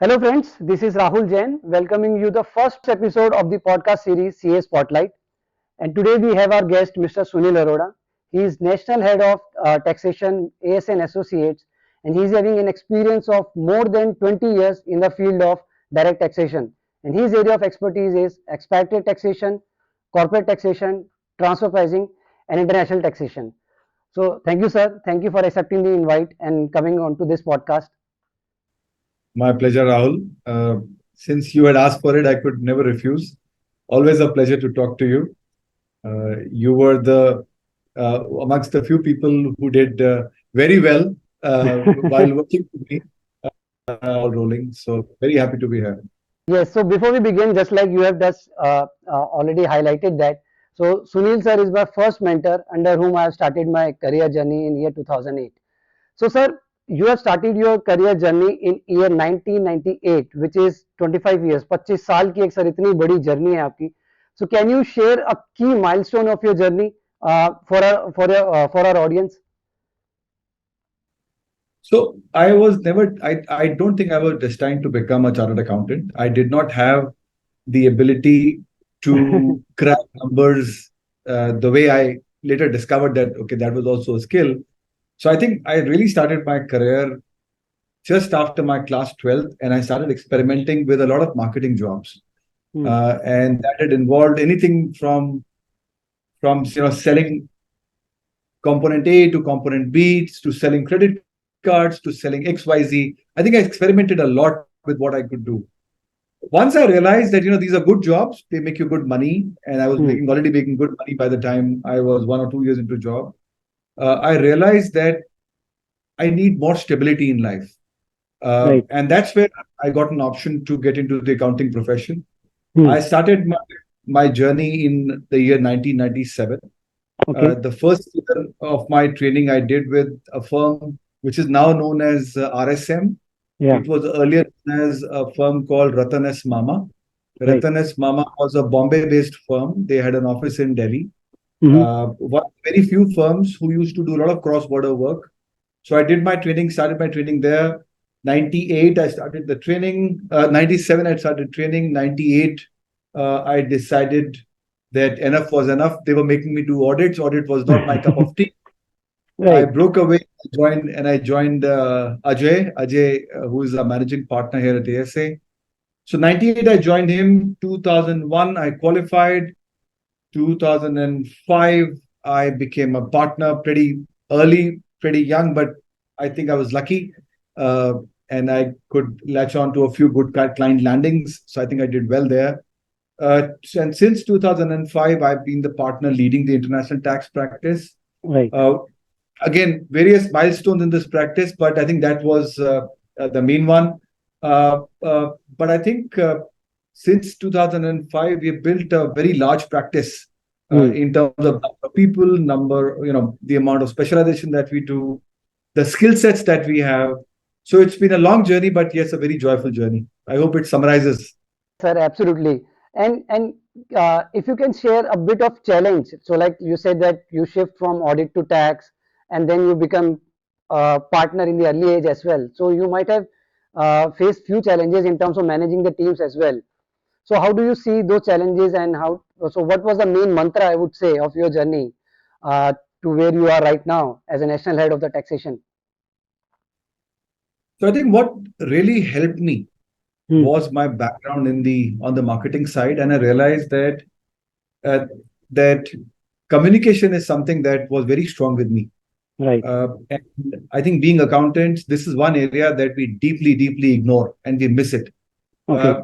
Hello friends, this is Rahul Jain welcoming you the first episode of the podcast series CA Spotlight. And today we have our guest Mr. Sunil Arora. He is National Head of Taxation ASA Associates, and he is having an experience of more than 20 years in the field of direct taxation. And his area of expertise is expatriate taxation, corporate taxation, transfer pricing, and international taxation. So thank you, sir. Thank you for accepting the invite and coming on to this podcast. My pleasure, Rahul. Since you had asked for it, I could never refuse. Always a pleasure to talk to you. You were the amongst the few people who did very well while working with me, all rolling. So very happy to be here. Yes, so before we begin, just like you have just already highlighted that, so Sunil sir is my first mentor under whom I have started my career journey in year 2008. So sir, you have started your career journey in year 1998, which is 25 years. 25 साल की एक sir इतनी बड़ी journey है आपकी. So can you share a key milestone of your journey for our audience? So I was never, I don't think I was destined to become a chartered accountant. I did not have the ability to crack numbers the way I later discovered that, okay, that was also a skill. So I think I really started my career just after my class 12th, and I started experimenting with a lot of marketing jobs. And that had involved anything from selling component A to component B to selling credit cards to selling XYZ. I think I experimented a lot with what I could do. Once I realized that these are good jobs, they make you good money, and I was already making good money by the time I was 1 or 2 years into job. I realized that I need more stability in life. Right. And that's where I got an option to get into the accounting profession. Hmm. I started my journey in the year 1997. Okay. The first year of my training I did with a firm which is now known as RSM. Yeah. It was earlier known as a firm called Ratan S. Mama. Right. Ratan S. Mama was a Bombay-based firm. They had an office in Delhi. One of very few firms who used to do a lot of cross-border work. So I did my training, started my training there. 98, I started the training. 97, I started training. 98, I decided that enough was enough. They were making me do audits. Audit was not my cup of tea. I Right. broke away, I joined Ajay, who is a managing partner here at ASA. So 98, I joined him. 2001, I qualified. 2005, I became a partner pretty early, pretty young, but I think I was lucky. And I could latch on to a few good client landings. So I think I did well there. And since 2005, I've been the partner leading the international tax practice. Right. Again, various milestones in this practice, but I think that was the main one. But I think since 2005, we built a very large practice in terms of number of people, the amount of specialization that we do, the skill sets that we have. So it's been a long journey, but yes, a very joyful journey. I hope it summarizes. Sir, absolutely. And if you can share a bit of challenge, so like you said that you shift from audit to tax, and then you become a partner in the early age as well. So you might have faced few challenges in terms of managing the teams as well. So how do you see those challenges, and how? So what was the main mantra, I would say, of your journey to where you are right now as a national head of the taxation? So I think what really helped me was my background on the marketing side, and I realized that uh, that communication is something that was very strong with me. Right. And I think being accountants, this is one area that we deeply ignore and we miss it. Okay.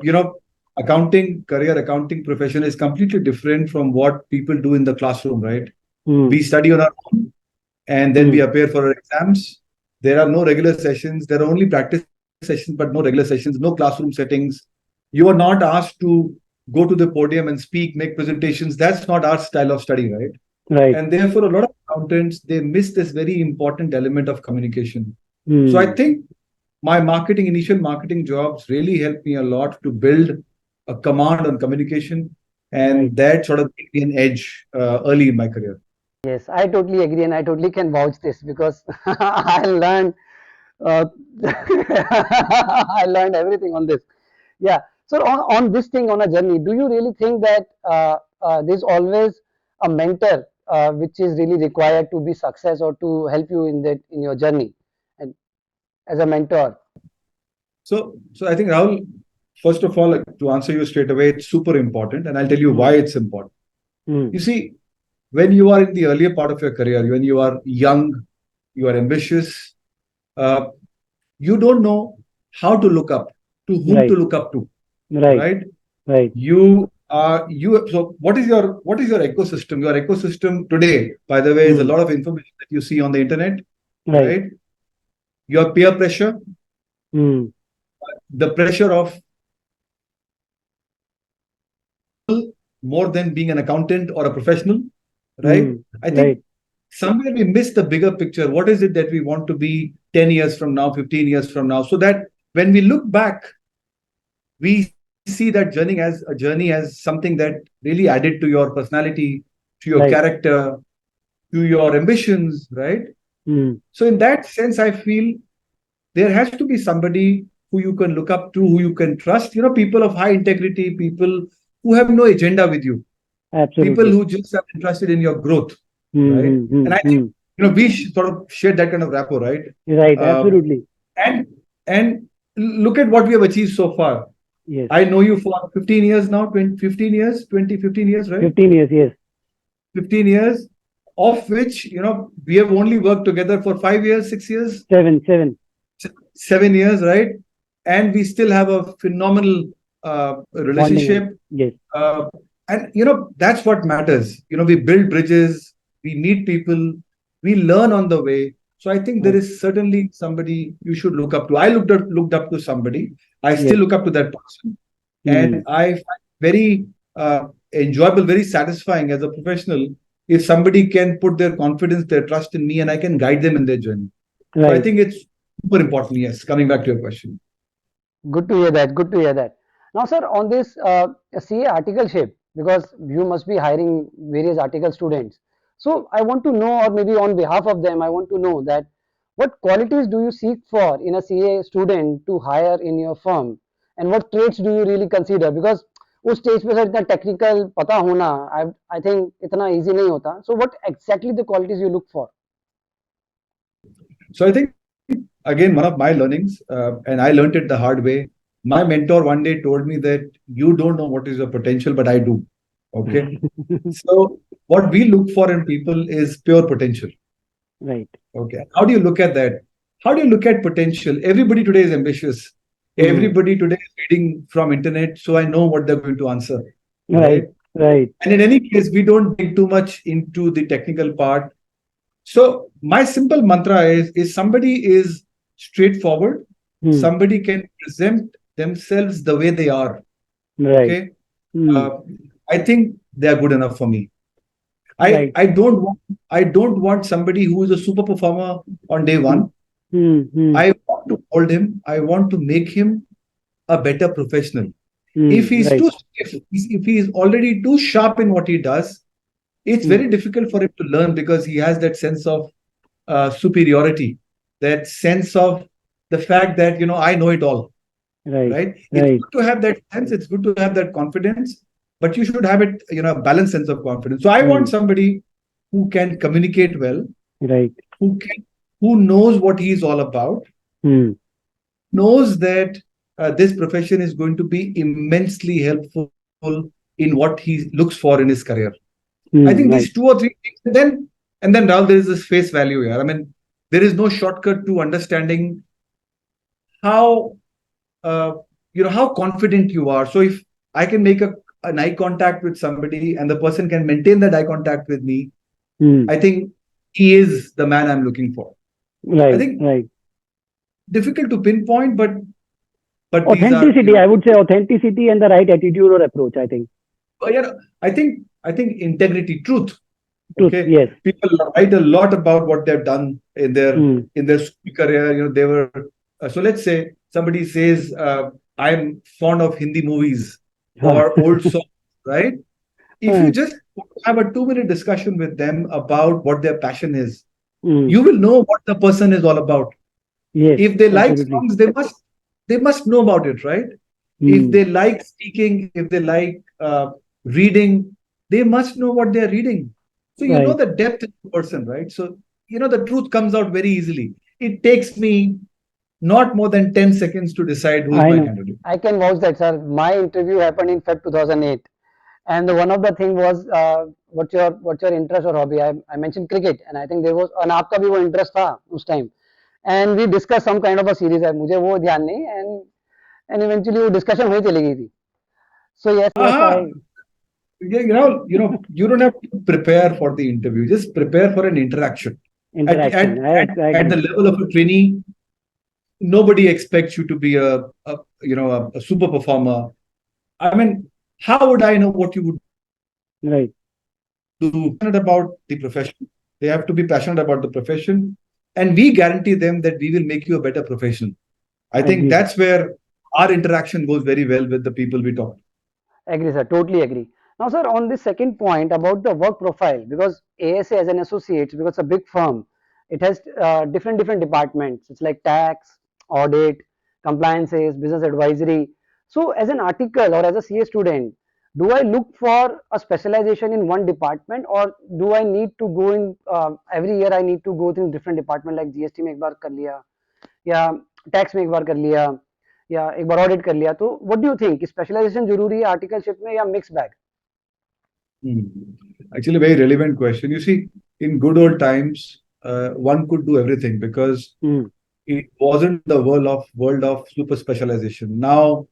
Career accounting profession is completely different from what people do in the classroom, right? Hmm. We study on our own and then we appear for our exams. There are no regular sessions. There are only practice sessions, but no regular sessions, no classroom settings. You are not asked to go to the podium and speak, make presentations. That's not our style of study, right? Right. And therefore, a lot of accountants, they miss this very important element of communication. Hmm. So I think my initial marketing jobs really helped me a lot to build a command on communication. And Right. that sort of gave me an edge early in my career. Yes, I totally agree, and I totally can vouch this because I learned Uh, I learned everything on this. Yeah. So on this thing on a journey, do you really think that there's always a mentor which is really required to be success or to help you in that in your journey and as a mentor? So I think, Rahul, first of all, to answer you straight away, it's super important, and I'll tell you Hmm. why it's important. Hmm. You see, when you are in the earlier part of your career, when you are young, you are ambitious, uh, you don't know how to look up, to whom to Right. look up to, Right. right? Right. So what is your ecosystem? Your ecosystem today, by the way, is a Hmm. lot of information that you see on the internet, Right. right? Your peer pressure, Hmm. the pressure of more than being an accountant or a professional, right? Hmm. I think Right. somewhere we miss the bigger picture. What is it that we want to be 10 years from now, 15 years from now? So that when we look back, we see that journey as something that really added to your personality, to your Right. character, to your ambitions, right? Hmm. So in that sense, I feel there has to be somebody who you can look up to, who you can trust, people of high integrity, people who have no agenda with you, people Absolutely. who just are interested in your growth, Hmm. right? Hmm. Hmm. And I think, Hmm. we sort of share that kind of rapport, right? Right. Um, Absolutely. and and look at what we have achieved so far. Yes. I know you for 15 years now, 20, 15 years, 20, 15 years, right? 15 years. Yes. 15 years, of which, we have only worked together for 5 years, 6 years, Seven. Seven. 7 years, right? And we still have a phenomenal Bonding. relationship. Yes. Uh, and that's what matters. We build bridges, we meet people, we learn on the way. So I think there Right. is certainly somebody you should look up to. I looked up to somebody. I still Yes. look up to that person, and Hmm. I find very enjoyable, very satisfying as a professional if somebody can put their confidence, their trust in me, and I can guide them in their journey. So I Right. think it's super important. Yes, coming back to your question. Good to hear that. Good to hear that. Now, sir, on this CA articleship, because you must be hiring various article students. So, I want to know, or maybe on behalf of them, I want to know that what qualities do you seek for in a CA student to hire in your firm, and what traits do you really consider? Because उस stage पे sir इतना technical पता होना I think इतना easy नहीं होता so what exactly the qualities you look for So I think, again, one of my learnings, and I learned it the hard way. My mentor one day told me that you don't know what is your potential, but I do. Okay. So what we look for in people is pure potential. Right Okay. How do you look at that? How do you look at potential? Everybody today is ambitious. Everybody today is reading from internet, so I know what they're going to answer. Right. Right right And in any case, we don't dig too much into the technical part. So my simple mantra is somebody is straightforward, somebody can present themselves the way they are. Right Okay. Uh, I think they are good enough for me. I, right I don't want I don't want somebody who is a super performer on day one. I want to hold him. I want to make him a better professional. If he's right too if he is already too sharp in what he does, it's very difficult for him to learn because he has that sense of superiority, that sense of the fact that I know it all, right right? It's right good to have that sense. It's good to have that confidence, but you should have it, a balanced sense of confidence. So I want somebody who can communicate well, right who knows what he's all about, knows that this profession is going to be immensely helpful in what he looks for in his career. I think these right two or three things, and then now there is this face value here. I mean, there is no shortcut to understanding how how confident you are. So if I can make an eye contact with somebody and the person can maintain that eye contact with me, I think he is the man I'm looking for. I right think right difficult to pinpoint, but these are authenticity, I would say authenticity and the right attitude or approach, I think. yeah, I think integrity, truth. Truth, Okay, yes. people write a lot about what they've done in their Hmm. in their school career. They were so. Let's say somebody says, "I'm fond of Hindi movies or old songs." Right? If you just have a 2-minute discussion with them about what their passion is, Hmm. you will know what the person is all about. Yes, If they like absolutely. songs, they must know about it, right? If Hmm. they like speaking, if they like reading, they must know what they're reading. So you know Right. the depth of the person, right? So the truth comes out very easily. It takes me not more than 10 seconds to decide who is I my know. candidate. I can vouch that, sir. My interview happened in Feb 2008, and one of the thing was, what's your interest or hobby? I mentioned cricket, and I think there was, and आपका भी वो interest था उस time, and we discussed some kind of a series है, मुझे वो ध्यान नहीं, and eventually वो discussion वही चली गई थी. So yes, Aha. I Yeah, you don't have to prepare for the interview. Just prepare for an interaction. At, interaction. at, I at, I at the agree. level of a trainee, nobody expects you to be a super performer. I mean, how would I know what you would Right. do? Passionate about the profession. They have to be passionate about the profession, and we guarantee them that we will make you a better professional. I I think agree, sir. that's where our interaction goes very well with the people we talk. Agree, sir. Totally agree. Now, sir, on the second point about the work profile, because ASA as an associate, because it's a big firm, it has different departments. It's like tax, audit, compliances, business advisory. So, as an article or as a CA student, do I look for a specialization in one department, or do I need to go in every year? I need to go in different department like GST में एक बार कर लिया, या tax में एक बार कर लिया, या एक बार ऑडिट कर लिया. तो what do you think, specialisation जरूरी है आर्टिकलशिप में या mix bag? Hmm. Actually, a very relevant question. You see, in good old times, one could do everything because hmm. it wasn't the world of super specialization. Now,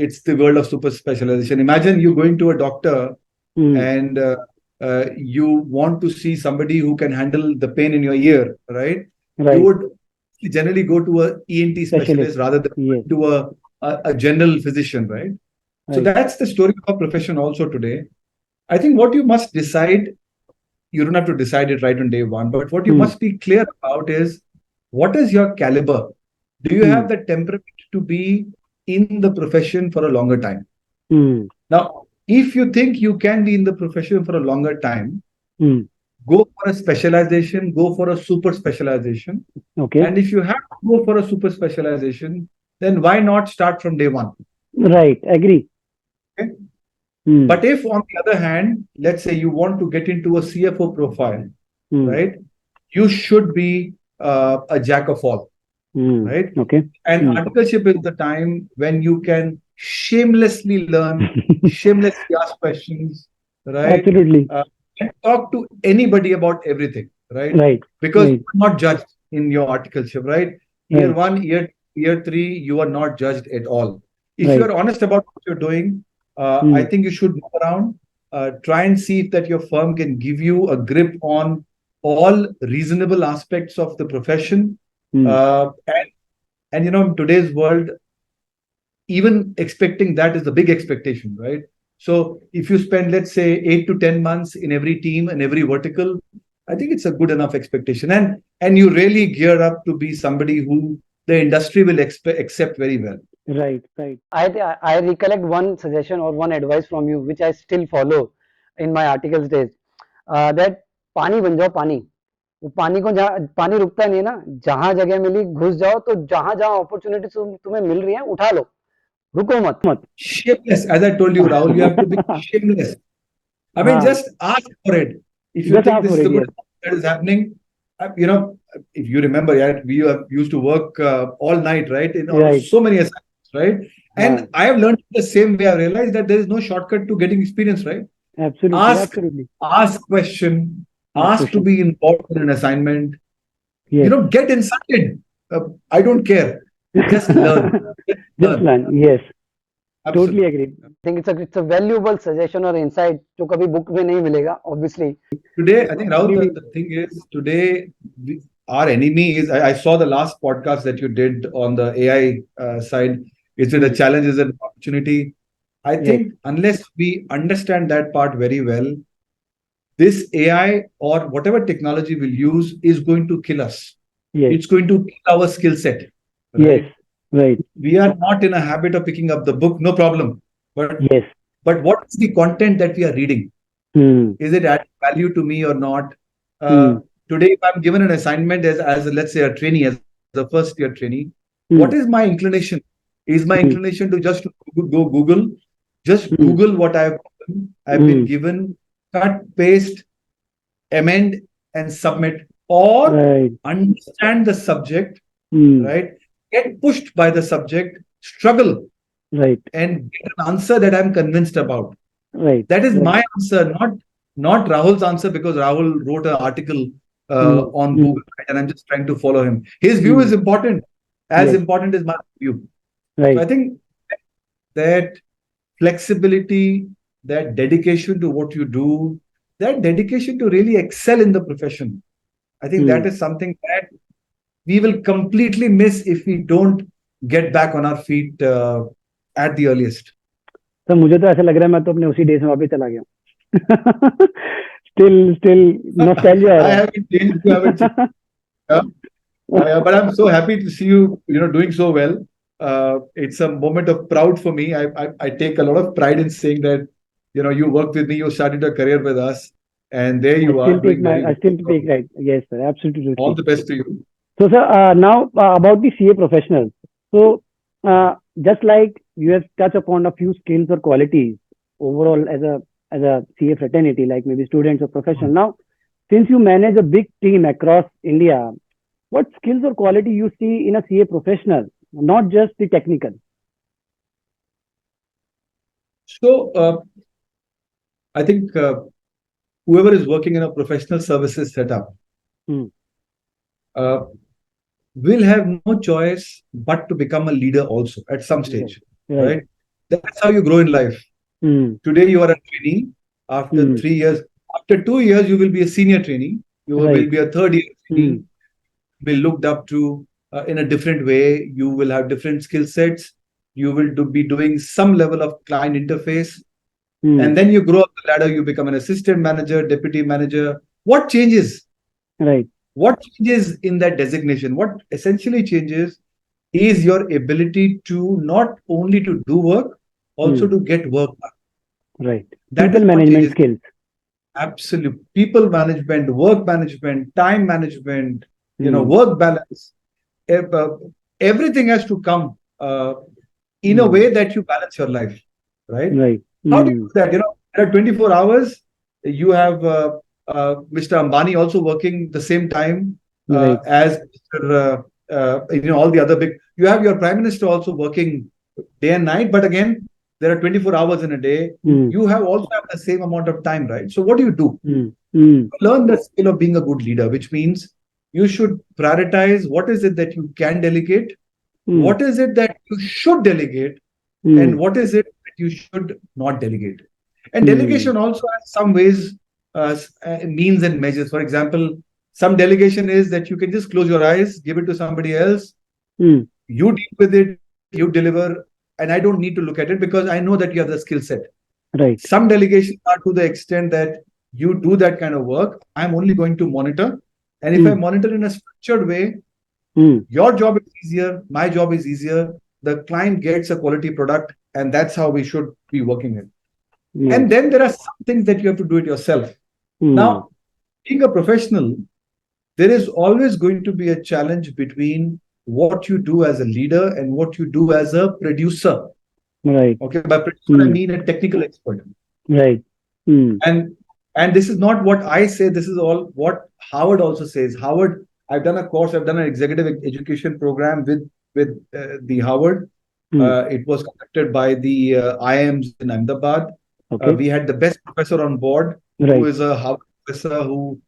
it's the world of super specialization. Imagine you going to a doctor hmm. and you want to see somebody who can handle the pain in your ear, right? You right. would generally go to a ENT specialist specialist. rather than yes. to a general physician, right? So right. that's the story of our profession also today. I think what you must decide, you don't have to decide it right on day one, but what you hmm. must be clear about is what is your caliber? Do you have hmm. the temperament to be in the profession for a longer time? Hmm. Now, if you think you can be in the profession for a longer time, hmm. go for a specialization, go for a super specialization. Okay. And if you have to go for a super specialization, then why not start from day one? Right. Agree. Okay? Hmm. But if, on the other hand, let's say you want to get into a CFO profile, hmm. right? You should be a jack of all, right? Hmm. Okay. And hmm. articleship is the time when you can shamelessly learn, shamelessly ask questions, right? Absolutely. And talk to anybody about everything, right? Right. Because right. you're not judged in your articleship, right? Year right. one, year three, you are not judged at all. If you right. are honest about what you're doing, I hmm. think you should move around. Try and see if that your firm can give you a grip on all reasonable aspects of the profession. Hmm. And in today's world, even expecting that is a big expectation, right? So if you spend, let's say, 8 to 10 months in every team and every vertical, I think it's a good enough expectation. And you really gear up to be somebody who the industry will accept very well. Right, right. I recollect one suggestion or one advice from you, which I still follow in my articles days. That पानी बन जाओ पानी. वो पानी को जहाँ पानी रुकता नहीं है ना, जहाँ जगह मिली घुस जाओ, तो जहाँ जहाँ अपॉर्चुनिटी तुम्हें मिल रही है उठा लो, रुको मत. Shameless, as I told you, Rahul, you have to be shameless. I mean, हाँ. just ask for it. If you Just think ask this for is a it. good Yes. that is happening, if you remember, yeah, we used to work all night, right? In Right. so many assignments, right? हाँ. And I have learned the same way. I realized that there is no shortcut to getting experience, right? Absolutely, Ask, absolutely. ask question, Ask ask to question. be involved in an assignment. Yes. Get insulted. I don't care. Just learn. Just Just learn. learn. Yes. Totally Absolutely. agree. I think it's a valuable suggestion or insight जो कभी book में नहीं मिलेगा, obviously. Today, I think, Rahul, Really. the thing is, today, our enemy is, I saw the last podcast that you did on the AI side. Is it a Hmm. challenge? Is it an opportunity? I Yes. think unless we understand that part very well, this AI or whatever technology we'll use is going to kill us. Yes. It's going to kill our skill set, Yes. right? Right. We are not in a habit of picking up the book, no problem. Yes. But what is the content that we are reading? Hmm. Is it adding value to me or not? Hmm. Today, if I'm given an assignment as let's say a trainee, as a first year trainee. What mm, is my inclination? Is my mm, inclination to just go Google, just mm, Google what I've been mm. given, cut, paste, amend, and submit, or Right. understand the subject, Mm, right? Get pushed by the subject, struggle, right. and get an answer that I'm convinced about. Right. That is Right. my answer, not Rahul's answer, because Rahul wrote an article Mm, on Google, mm, right, and I'm just trying to follow him. His view is mm. as Yes. important as my view. So Right. I think that flexibility, that dedication to what you do, that dedication to really excel in the profession, I think that Mm. is something that we will completely miss if we don't get back on our feet at the earliest. तो मुझे तो ऐसा लग रहा है मैं तो अपने उसी डेज में वापस चला गया हूँ स्टिल नॉस्टैल्जिया हो I रहा haven't changed, you haven't changed. Yeah. But I'm so happy to see you, doing so well. It's a moment of proud for me. I take a lot of pride in saying that, you worked with me, you started a career with us, and there I you are still take doing my very I good. still take So right. Yes, sir. Absolutely all true. the best to you. So, sir, now about the CA professionals. So, just like you have touched upon a few skills or qualities overall as a CA fraternity, like maybe students or professional. Now, since you manage a big team across India, what skills or quality you see in a CA professional, not just the technical? So I think whoever is working in a professional services setup Hmm. uh, will have no choice but to become a leader also at some Right. stage, Right. right? That's how you grow in life. Hmm. Today you are a trainee. After Hmm. 3 years, after 2 years, you will be a senior trainee. You will Right. be a third year Hmm. trainee. Be looked up to in a different way. You will have different skill sets. You will be doing some level of client interface, Hmm. and then you grow up the ladder. You become an assistant manager, deputy manager. What changes? Right. What changes in that designation? What essentially changes is your ability to not only to do work, also Hmm. to get work done. Right. That People is what management changes. skills. Absolute people management, work management, time management, Hmm. work balance. ev- uh, Everything has to come in a Hmm. way that you balance your life, right? Right. How do you Hmm. do that? There are 24 hours. You have Mr. Ambani also working the same time Right. as Mr. All the other big. You have your prime minister also working day and night, but again, there are 24 hours in a day. Hmm. You have also have the same amount of time, right? So what do you do? Hmm. Hmm. Learn the skill of being a good leader, which means you should prioritize what is it that you can delegate, Hmm. what is it that you should delegate, Hmm. and what is it that you should not delegate. And Hmm. delegation also has some ways, means and measures. For example, some delegation is that you can just close your eyes, give it to somebody else, Hmm. you deal with it, you deliver, and I don't need to look at it because I know that you have the skill set. Right. Some delegations are to the extent that you do that kind of work. I'm only going to monitor. And if I Hmm. monitor in a structured way, Hmm. your job is easier, my job is easier. The client gets a quality product, and that's how we should be working it. Yes. And then there are some things that you have to do it yourself. Hmm. Now, being a professional, there is always going to be a challenge between what you do as a leader and what you do as a producer. Right. Okay, by producer, I Hmm. mean a technical expert. Right. Hmm. And this is not what I say. This is all what Harvard also says. Harvard. I've done a course. I've done an executive education program with the Harvard. Hmm. It was conducted by the IIMs in Ahmedabad. Okay. We had the best professor on board, who Right. is a Harvard professor who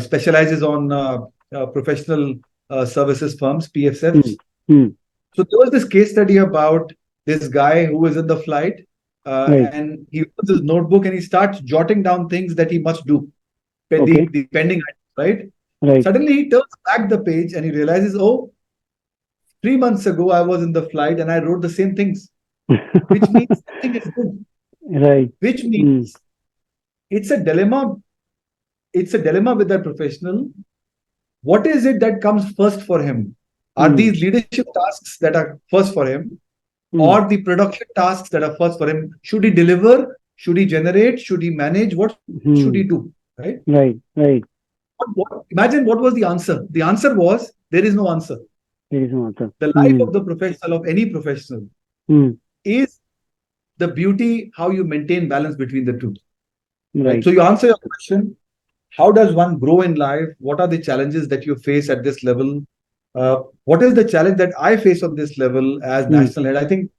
specializes on professional services firms, Hmm. PSFs. Hmm. So there was this case study about this guy who was in the flight, Right. and he opens his notebook and he starts jotting down things that he must do, Okay. the pending items, right? Right. Suddenly he turns back the page and he realizes, oh, 3 months ago I was in the flight and I wrote the same things, which means nothing is good. Right. Which Hmm. means it's a dilemma. It's a dilemma with that professional. What is it that comes first for him? Are Hmm. these leadership tasks that are first for him, Hmm. or the production tasks that are first for him? Should he deliver? Should he generate? Should he manage? What should he Hmm. do? Right? Right. Right. Imagine what was the answer? The answer was there is no answer. Very small, sir. The life of the professional, of any professional, Hmm. is the beauty how you maintain balance between the two. Right. Right. So you answer your question, how does one grow in life? What are the challenges that you face at this level? What is the challenge that I face on this level as Hmm. national head? I think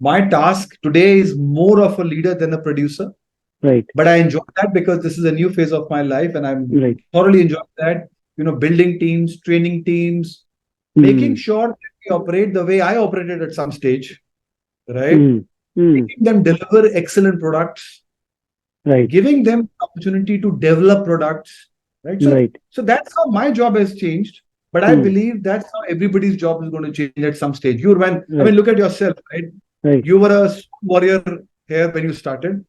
my task today is more of a leader than a producer, Right. but I enjoy that because this is a new phase of my life and I'm Right. thoroughly enjoying that. Building teams, training teams, making Hmm. sure that we operate the way I operated at some stage, right? Hmm. Hmm. Making them deliver excellent products, Right. giving them opportunity to develop products, right? So, Right. so that's how my job has changed. But I Hmm. believe that's how everybody's job is going to change at some stage. I mean, Right. look at yourself, right? Right. You were a warrior here when you started.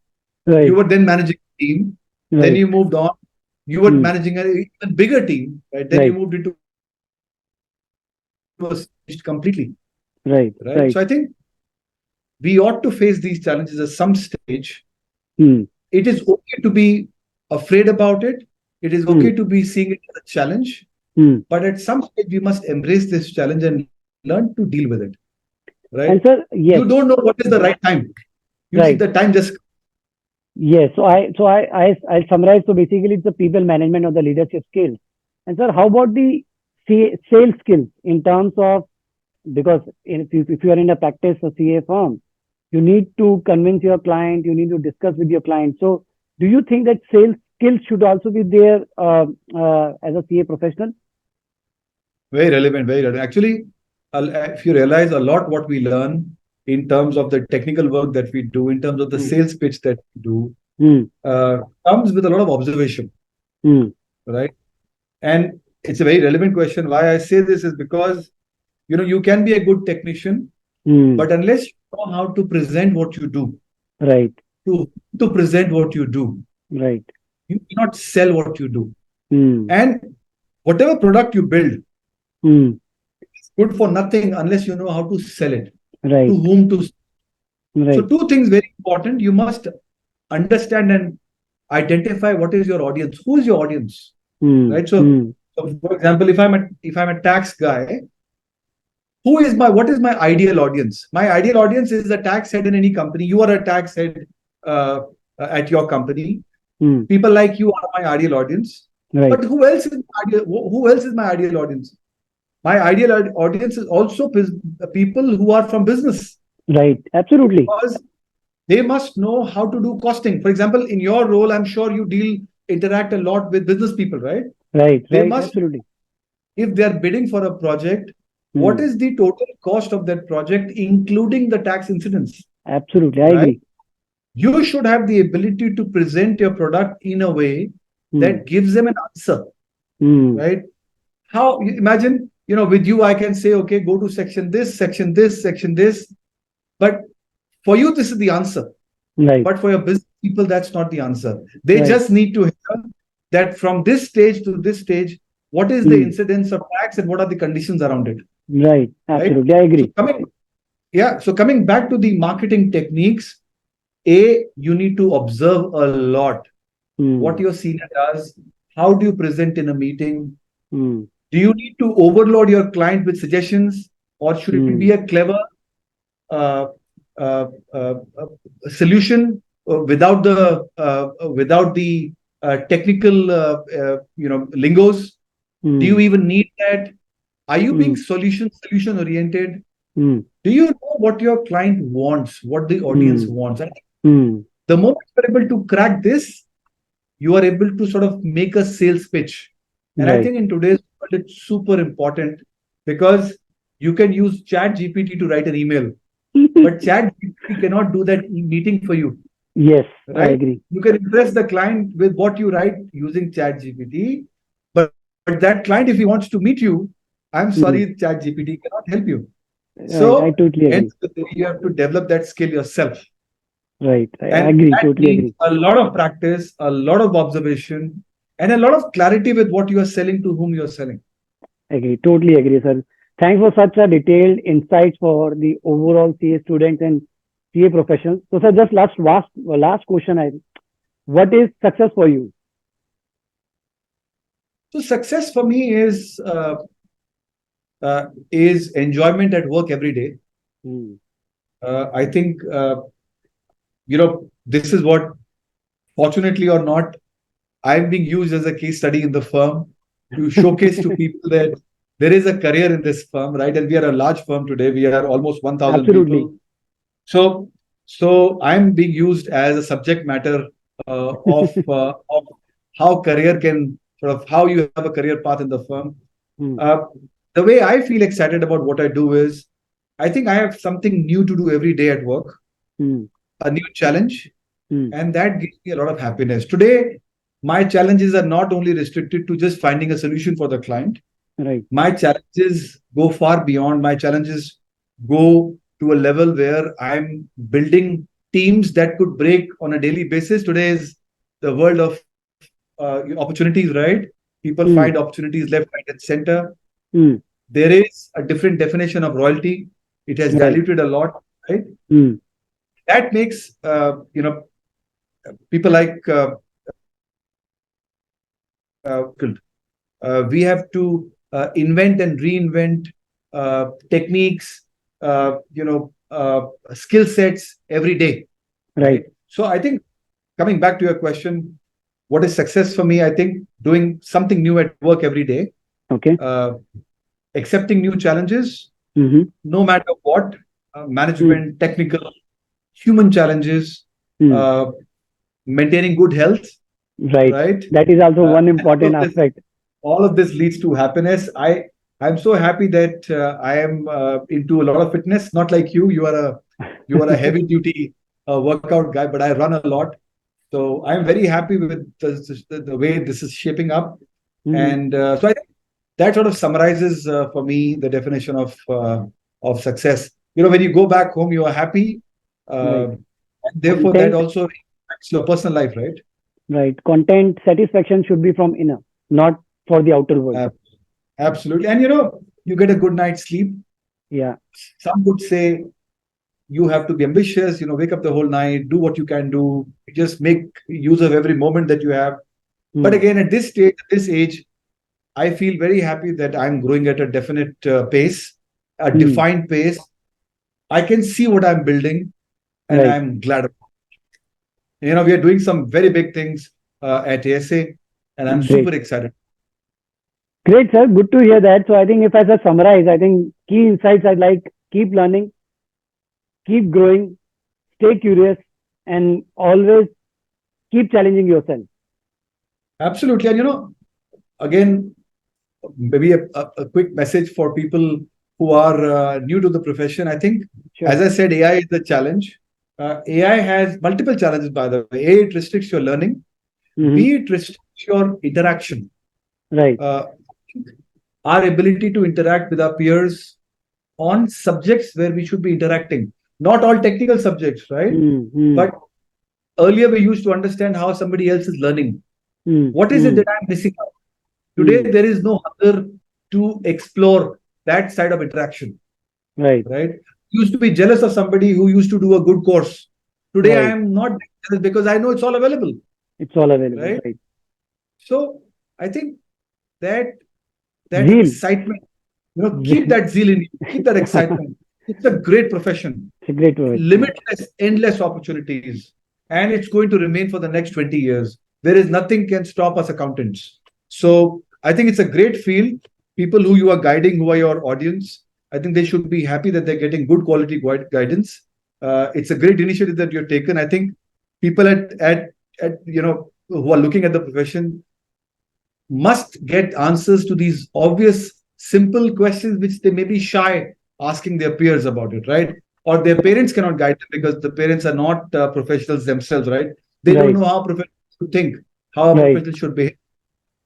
You Right. were then managing a team. Then Right. you moved on. You were Hmm. managing an even bigger team, right? Then you Right. moved into a changed completely, Right. right? Right. So I think we ought to face these challenges at some stage. Hmm. It is okay to be afraid about it. It is Hmm. okay to be seeing it as a challenge. Hmm. But at some stage, we must embrace this challenge and learn to deal with it. Right? And sir, You yes. don't know what is the right time. The Right. time just Yes. I'll summarize. So basically, it's the people management or the leadership skills. And sir, how about the sales skills in terms of, because if you are in a practice or CA firm, you need to convince your client, you need to discuss with your client. So do you think that sales skills should also be there as a CA professional? very relevant, very relevant. Actually, if you realize a lot what we learn in terms of the technical work that we do, in terms of the Hmm. sales pitch that we do, Hmm. comes with a lot of observation, Hmm. right? And it's a very relevant question. Why I say this is because you can be a good technician, Hmm. but unless you know how to present what you do, Right. to to present what you do, Right. you cannot sell what you do. Hmm. And whatever product you build, Hmm. it's good for nothing unless you know how to sell it, to Right. whom to. So Right. two things very important. You must understand and identify what is your audience. Who is your audience, Hmm. right? So, Hmm. so for example, if I'm a tax guy, what is my ideal audience? My ideal audience is the tax head in any company. You are a tax head uh, at your company. Hmm. People like you are my ideal audience. Right. But who else is my ideal audience? My ideal audience is also people who are from business, Right. Absolutely. because they must know how to do costing. For example, in your role, I'm sure you interact a lot with business people, right? Right. They Right. must, Absolutely. if they are bidding for a project, what Hmm. is the total cost of that project, including the tax incidence, Absolutely. I right? agree. You should have the ability to present your product in a way Hmm. that gives them an answer, Hmm. right? How imagine, with you, I can say, okay, go to section this, section this, section this. But for you, this is the answer. Right. But for your business people, that's not the answer. They Right. just need to hear that from this stage to this stage, what is the Hmm. incidence of tax and what are the conditions around it, Right. right? Absolutely. I So agree. coming back to the marketing techniques, you need to observe a lot what Hmm. your senior does. How do you present in a meeting? Hmm. Do you need to overload your client with suggestions, or should it Hmm. be a clever uh, uh, uh, solution without the technical lingos? Do you Hmm. even need that? Are you being Hmm. solution oriented? Hmm. Do you know what your client wants, what the audience Hmm. wants? I think Hmm. the moment you're able to crack this, you are able to sort of make a sales pitch. And I Right. think in today's world, it's super important because you can use Chat GPT to write an email, but Chat GPT cannot do that meeting for you, Yes, I right? agree. You can impress the client with what you write using Chat GPT, but that client, if he wants to meet you, I'm sorry, Hmm. Chat GPT cannot help you. Right. I So, totally hence, agree. you have to develop that skill yourself. Right. I And agree. that Totally needs agree. a lot of practice, a lot of observation, and a lot of clarity with what you are selling to whom you are selling. Agree. Totally agree, sir. Thanks for such a detailed insights for the overall CA students and CA professionals. So, sir, just last question. What is success for you? So, success for me is is enjoyment at work every day. Mm. I think, this is what, fortunately or not, I'm being used as a case study in the firm to showcase to people that there is a career in this firm, right? And we are a large firm today. We are almost 1,000 Absolutely. people. So, so I'm being used as a subject matter of how career can sort of how you have a career path in the firm. Mm. Uh, the way I feel excited about what I do is, I think I have something new to do every day at work, Mm. a new challenge, Mm. and that gives me a lot of happiness. Today, my challenges are not only restricted to just finding a solution for the client. Right. My challenges go far beyond. My challenges go to a level where I'm building teams that could break on a daily basis. Today is the world of opportunities, right? People find Mm. opportunities left, right, and center. Mm. There is a different definition of royalty. It has Right. diluted a lot, right? Mm. That makes people like we have to invent and reinvent techniques, skill sets every day, Right. right? So I think, coming back to your question, what is success for me? I think doing something new at work every day, Okay. uh, accepting new challenges, Mm-hmm. no matter what, Mm. management, technical, human challenges, Mm. uh, maintaining good health, Right. right? That is also one And all important of this, aspect. all of this leads to happiness. I'm so happy that I am into a lot of fitness. Not like you. You are a heavy duty workout guy, but I run a lot. So I'm very happy with the way this is shaping up. Mm. And so I think that sort of summarizes for me the definition of success. When you go back home, you are happy. Right. And therefore, that Content. also impacts your personal life, right? Right. Content satisfaction should be from inner, not for the outer world. Uh, Absolutely. And you get a good night's sleep. Yeah. Some would say you have to be ambitious, wake up the whole night, do what you can do, just make use of every moment that you have. But Mm. again, at this stage, at this age, I feel very happy that I'm growing at a definite pace, a Mm. defined pace. I can see what I'm building, and Right. I'm glad. We are doing some very big things at ASA, and I'm Great. super excited. Great, sir. Good to hear that. So I think if I just summarize, I think key insights I'd like keep learning, keep growing, stay curious, and always keep challenging yourself. Absolutely. And again, maybe a quick message for people who are new to the profession. I think, Sure. as I said, AI is the challenge. AI has multiple challenges, by the way. A, it restricts your learning. Mm-hmm. B, it restricts your interaction. Right. Uh, our ability to interact with our peers on subjects where we should be interacting. Not all technical subjects, right? Mm-hmm. But earlier we used to understand how somebody else is learning. What is it Mm-hmm. that I'm missing out? Today, Mm. there is no hunger to explore that side of interaction, Right. right? Used to be jealous of somebody who used to do a good course. Today, I Right. am not jealous because I know it's all available, It's all available. right? Right. So I think that that Zeal. excitement, keep that zeal in you, keep that excitement. It's a great profession, It's a great profession. limitless, endless opportunities, and it's going to remain for the next 20 years. There is nothing can stop us accountants. So I think it's a great field. People who you are guiding, who are your audience, I think they should be happy that they're getting good quality guidance. It's a great initiative that you've taken. I think people at who are looking at the profession must get answers to these obvious, simple questions which they may be shy asking their peers about it, right? Or their parents cannot guide them because the parents are not professionals themselves, right? They don't Right. know how professionals should think, how a Right. professional should behave.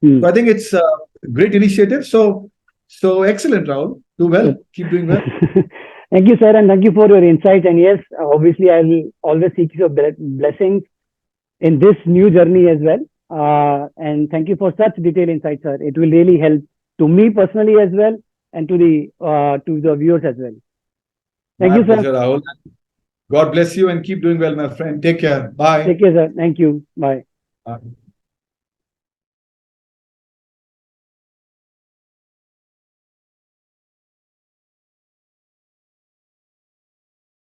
Mm. So I think it's a great initiative. So excellent, Rahul. Do well. So, Keep doing well. thank you, sir, and thank you for your insights. And yes, obviously, I will always seek your blessings in this new journey as well. And thank you for such detailed insights, sir. It will really help to me personally as well, and to the viewers as well. Thank My you, sir. pleasure, Rahul. God bless you and keep doing well, my friend. Take care. Bye. Take care, sir. Thank you. Bye. Bye.